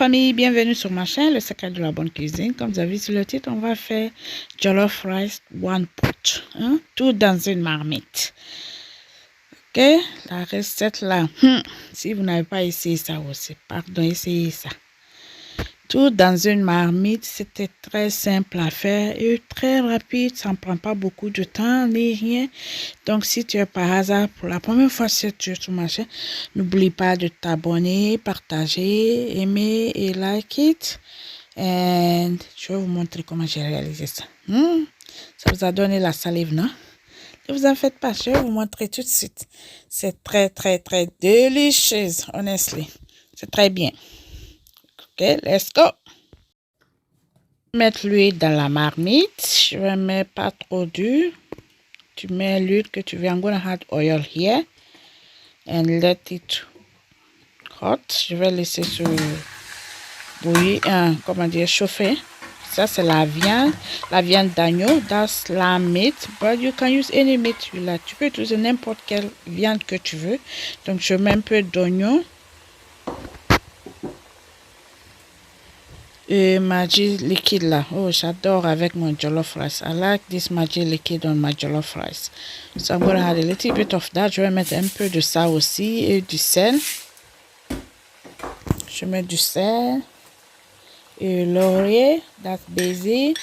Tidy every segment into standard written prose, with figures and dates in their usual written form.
famille, bienvenue sur ma chaîne, le secret de la bonne cuisine. Comme vous avez vu sur le titre, on va faire jollof rice one pot, tout dans une marmite. Ok, la recette là, si vous n'avez pas essayé ça aussi, pardon, essayez ça. Tout dans une marmite, c'était très simple à faire et très rapide, ça ne prend pas beaucoup de temps ni rien. Donc si tu es par hasard pour la première fois sur ma chaîne, n'oublie pas de t'abonner, partager, aimer et like it. Et je vais vous montrer comment j'ai réalisé ça. Ça vous a donné la salive, non? Ne vous en faites pas, je vais vous montrer tout de suite. C'est très délicieux, honestly. C'est très bien. Ok, let's go. Mettre l'huile dans la marmite. Je vais mettre pas trop dur. Tu mets l'huile que tu veux. I'm gonna add oil here and let it hot. Je vais laisser sur bouillir, comment dire, chauffer. Ça c'est la viande d'agneau. That's lamb meat, but you can use any meat you like. Tu peux utiliser n'importe quelle viande que tu veux. Donc je mets un peu d'oignon. Et Maggi liquide là. Oh, j'adore avec mon jollof rice. I like this Maggi liquide on my jollof rice. So I'm gonna add a little bit of that. Je vais mettre un peu de ça aussi et du sel. Je mets du sel et laurier, that's basil,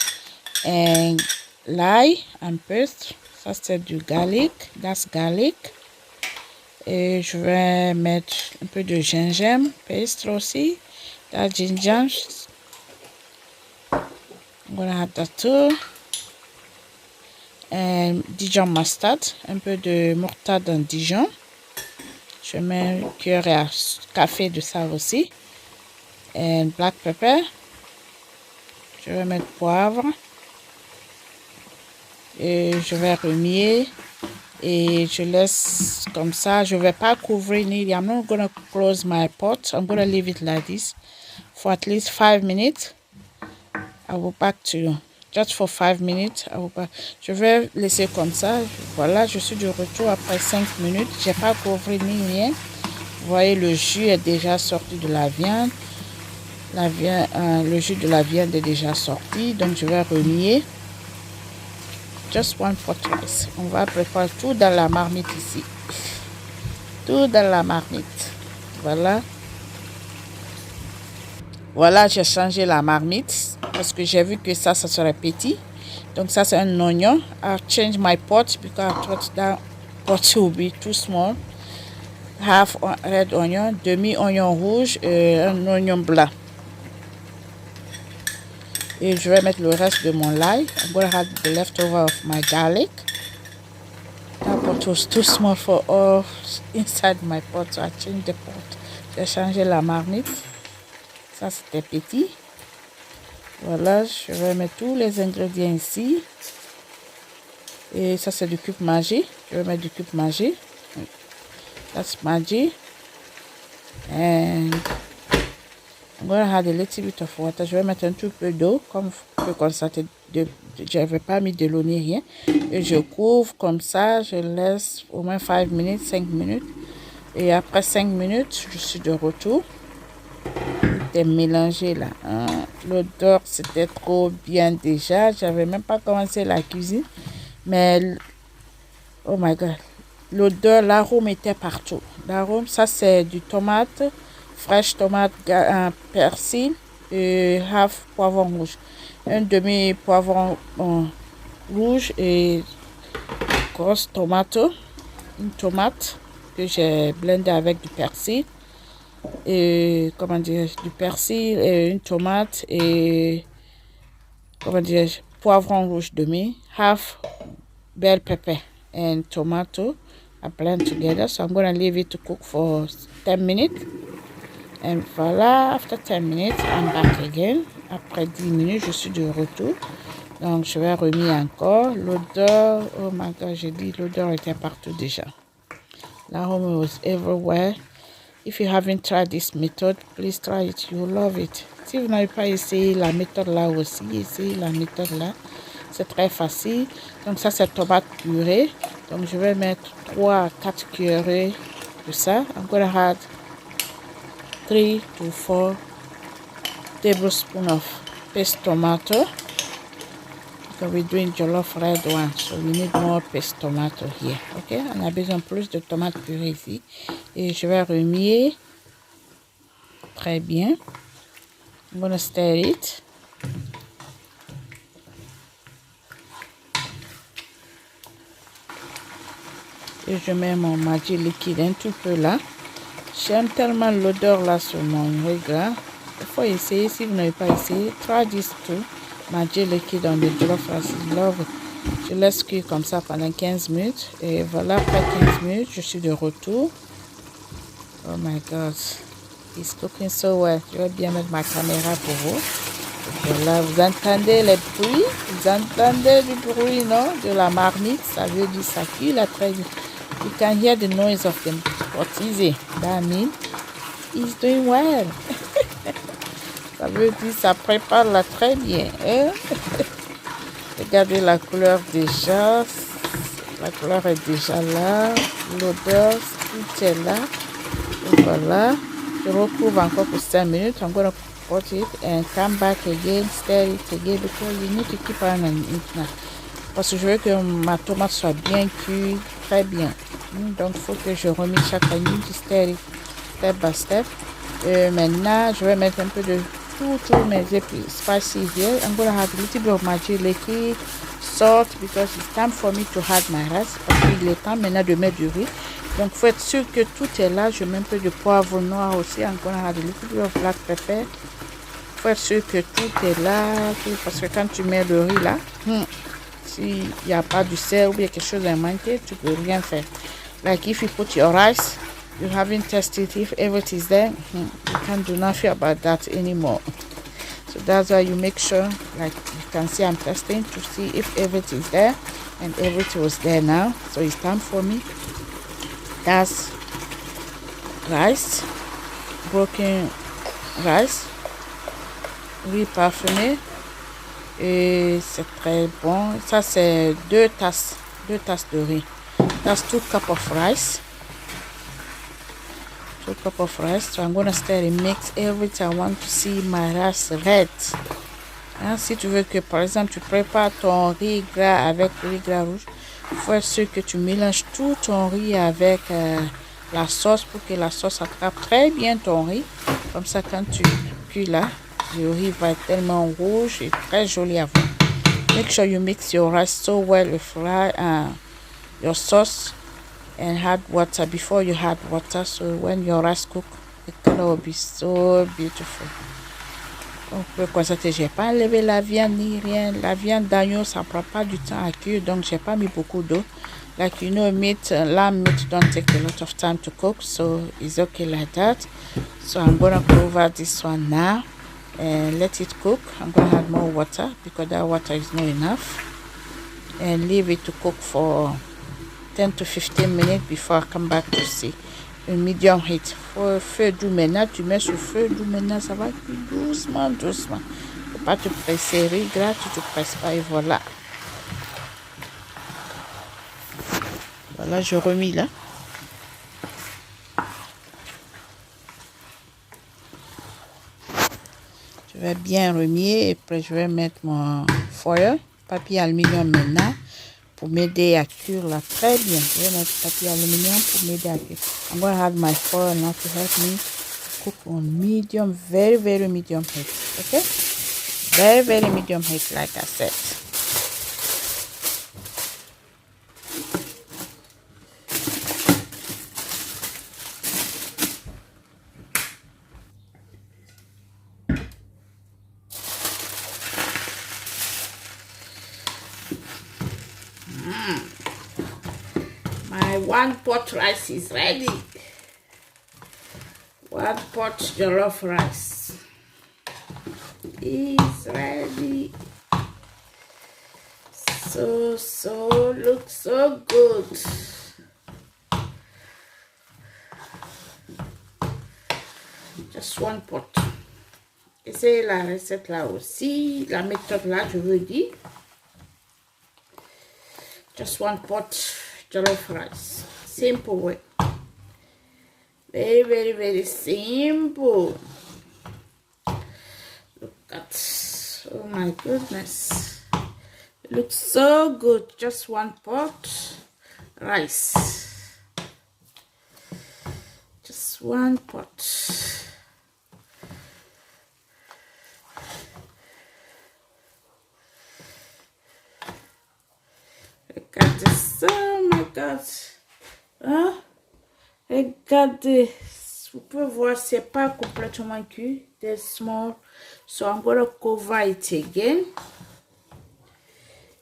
et l'ail un peu. Ça c'est du garlic, that's garlic. Et je vais mettre un peu de gingembre paste aussi, that's ginger. I'm gonna add that too. And Dijon mustard, un peu de moutarde en Dijon. Je mets une cuillère à café de ça aussi. Et black pepper. Je vais mettre poivre. Et je vais remuer. Et je laisse comme ça. Je ne vais pas couvrir ni. I'm not gonna close my pot. I'm gonna leave it like this for at least 5 minutes. I will back to you. Just for 5 minutes. I will back. Je vais laisser comme ça. Voilà, je suis de retour après 5 minutes. Je n'ai pas couvert ni rien. Vous voyez, le jus est déjà sorti de la viande. Le jus de la viande est déjà sorti. Donc, je vais remuer. Just one pot rice. On va préparer tout dans la marmite ici. Tout dans la marmite. Voilà. Voilà, j'ai changé la marmite parce que j'ai vu que ça serait petit. Donc ça c'est un oignon. I've changed my pot because I thought that pot will be too small. Half red onion, demi-oignon rouge et un oignon blanc. Et je vais mettre le reste de mon l'ail. I'm going to add the leftover of my garlic. That pot was too small for all inside my pot, so I changed the pot. J'ai changé la marmite. Ça c'était petit. Voilà, je vais mettre tous les ingrédients ici. Et ça c'est du cube Maggi. Je vais mettre du cube Maggi. That's Maggi. And I'm going to add a little bit of water. Je vais mettre un tout peu d'eau. Comme vous pouvez constater, je n'avais pas mis de l'eau ni rien. Et je couvre comme ça. Je laisse au moins 5 minutes, 5 minutes. Et après 5 minutes, je suis de retour. Mélangé là, l'odeur c'était trop bien déjà. J'avais même pas commencé la cuisine, mais oh my god, l'odeur, l'arôme était partout. L'arôme, ça c'est du tomate fraîche, tomate persil et half poivron rouge, un demi poivron rouge et grosse tomate, une tomate que j'ai blendé avec du persil. Et comment dire, du persil et une tomate et comment dire, poivron rouge demi, half bell pepper and tomato. I blend together, so I'm going to leave it to cook for 10 minutes. And voilà, after 10 minutes I'm back again. Après 10 minutes je suis de retour, donc je vais remuer encore. L'odeur, oh my god, j'ai dit l'odeur était partout déjà. L'arôme was everywhere. If you haven't tried this method, please try it. You will love it. Si vous n'avez pas essayé la méthode là aussi, essayez la méthode là. C'est très facile. Donc ça c'est tomate purée. Donc je vais mettre 3 à 4 cuillerées de ça. I'm gonna add 3 to 4 tablespoons of paste tomato. Because we're doing jollof red one, so we need more paste tomato here. Ok, on a besoin plus de tomates purées ici. Et je vais remuer. Très bien. I'm gonna stir it. Et je mets mon Maggi liquide un tout peu là. J'aime tellement l'odeur là sur mon riz. Il faut essayer. Si vous n'avez pas essayé, try this too. Maggi liquide on the jollof rice. Love it. Je laisse cuire comme ça pendant 15 minutes. Et voilà, après 15 minutes, je suis de retour. Oh my God. It's cooking so well. Je vais bien mettre ma caméra pour vous. Voilà, vous entendez les bruits. Vous entendez du bruit, non? De la marmite. Ça veut dire ça cuit là très bien. You can hear the noise of them. What is it? That means he's doing well. Ça veut dire ça prépare là très bien. Hein? Regardez la couleur déjà. La couleur est déjà là. L'odeur, tout est là. Et voilà. Je recouvre encore pour 5 minutes. I'm going to put it and come back again, stir it again because you need to keep on it now. Parce que je veux que ma tomate soit bien cuite, très bien. Donc il faut que je remette chaque minute, stir it step by step. Maintenant, je vais mettre un peu de tous mes épices, spices here. I'm going to add a little bit of Maggi liquid, salt because it's time for me to add my rice. Parce qu'il est temps maintenant de mettre du riz. Donc il faut être sûr que tout est là. Je mets un peu de poivre noir aussi. I'm going to add a little bit of black pepper. Il faut être sûr que tout est là. Parce que quand tu mets le riz là, s'il n'y a pas du sel ou bien quelque chose à manquer, tu peux rien faire. Like if you put your rice, you haven't tested if everything is there, you can't do nothing about that anymore. So that's why you make sure, like you can see I'm testing to see if everything is there, and everything was there now. So it's time for me. That's rice, broken rice, riz parfumé. Et c'est très bon. Ça c'est 2 tasses de riz. That's 2 cups of rice. 2 cups of rice. So I'm gonna stir and mix everything. I want to see my rice red. Hein, si tu veux que par exemple tu prépares ton riz gras avec le riz gras rouge, il faut être sûr que tu mélanges tout ton riz avec la sauce pour que la sauce attrape très bien ton riz. Comme ça quand tu cuis là, le riz va être tellement rouge et très joli à voir. Make sure you mix your rice so well with your sauce and add water before you add water. So when your rice cook, the color will be so beautiful. Donc comme ça, j'ai pas enlevé la viande ni rien. La viande d'agneau, ça prend pas du temps à cuire, donc j'ai pas mis beaucoup d'eau. Like you know, lamb meat don't take a lot of time to cook, so it's okay like that. So I'm gonna cover this one now and let it cook. I'm gonna add more water because that water is not enough, and leave it to cook for 10 to 15 minutes before I come back to see. Une medium heat. Feu doux maintenant, tu mets sur feu doux maintenant, ça va cuire doucement. Faut pas te presser, riz gras, tu te presses pas et voilà. Voilà, je remis là. Je vais bien remuer et après je vais mettre mon foil, papier aluminium maintenant pour m'aider à cuire là très bien. Je vais mettre papier aluminium pour m'aider à cuire. I'm going to add my foil now to help me cook on medium, very medium heat. Okay? Very medium heat like I said. My 1 pot rice is ready. 1 pot jollof rice is ready. So looks so good. Just 1 pot. Essayez la recette là aussi, la méthode là, je veux dire. Just 1 pot jollof rice. Simple way. Very simple. Oh my goodness. It looks so good. Just one pot rice. Just one pot. Regardez ça, oh my God. Hein? Regardez. Vous pouvez voir, c'est pas complètement cuit. They're small. So I'm going to cover it again.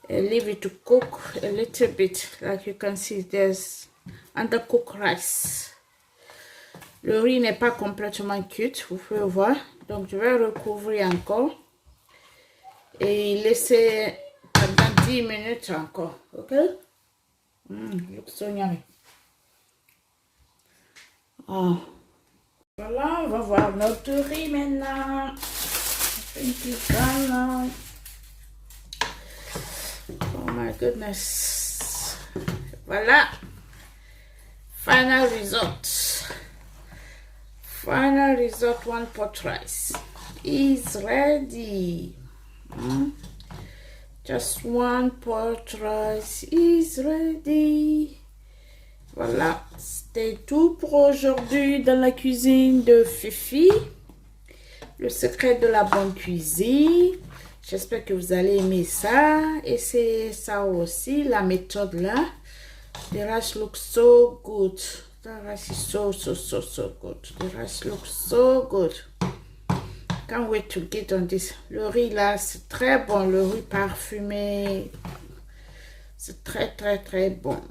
And leave it to cook a little bit. Like you can see, there's undercooked rice. Le riz n'est pas complètement cuit, vous pouvez voir. Donc je vais recouvrir encore. Et laisser pendant 10 minutes encore. Ok? Looks so yummy. Oh. Voilà, on va voir notre riz maintenant. Oh my goodness. Voilà. Final result. Final result, one pot rice is ready. Just one pot rice is ready. Voilà, c'était tout pour aujourd'hui dans la cuisine de Fifi. Le secret de la bonne cuisine. J'espère que vous allez aimer ça. Et c'est ça aussi, la méthode là. The rice looks so good. The rice is so good. The rice looks so good. Can't wait to get on this. Le riz là, c'est très bon. Le riz parfumé. C'est très bon.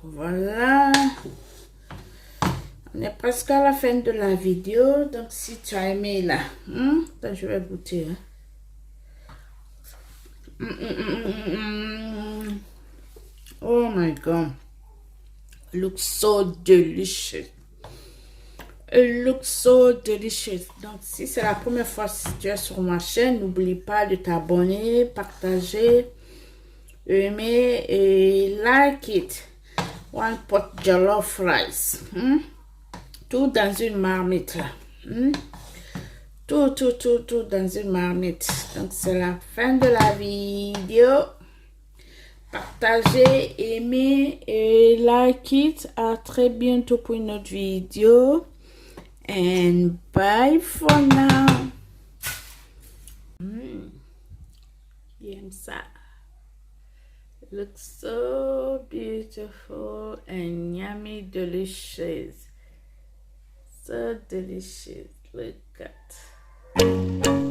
Voilà. On est presque à la fin de la vidéo. Donc, si tu as aimé là, donc je vais goûter. Oh my God. It looks so delicious. It looks so delicious. Donc, si c'est la première fois que tu es sur ma chaîne, n'oublie pas de t'abonner, partager, aimer et like it. One pot jollof rice. Tout dans une marmite là. Tout dans une marmite. Donc c'est la fin de la vidéo. Partagez, aimez et like it. À très bientôt pour une autre vidéo. And bye for now. J'aime ça. Looks so beautiful and yummy, delicious. So delicious. Look at.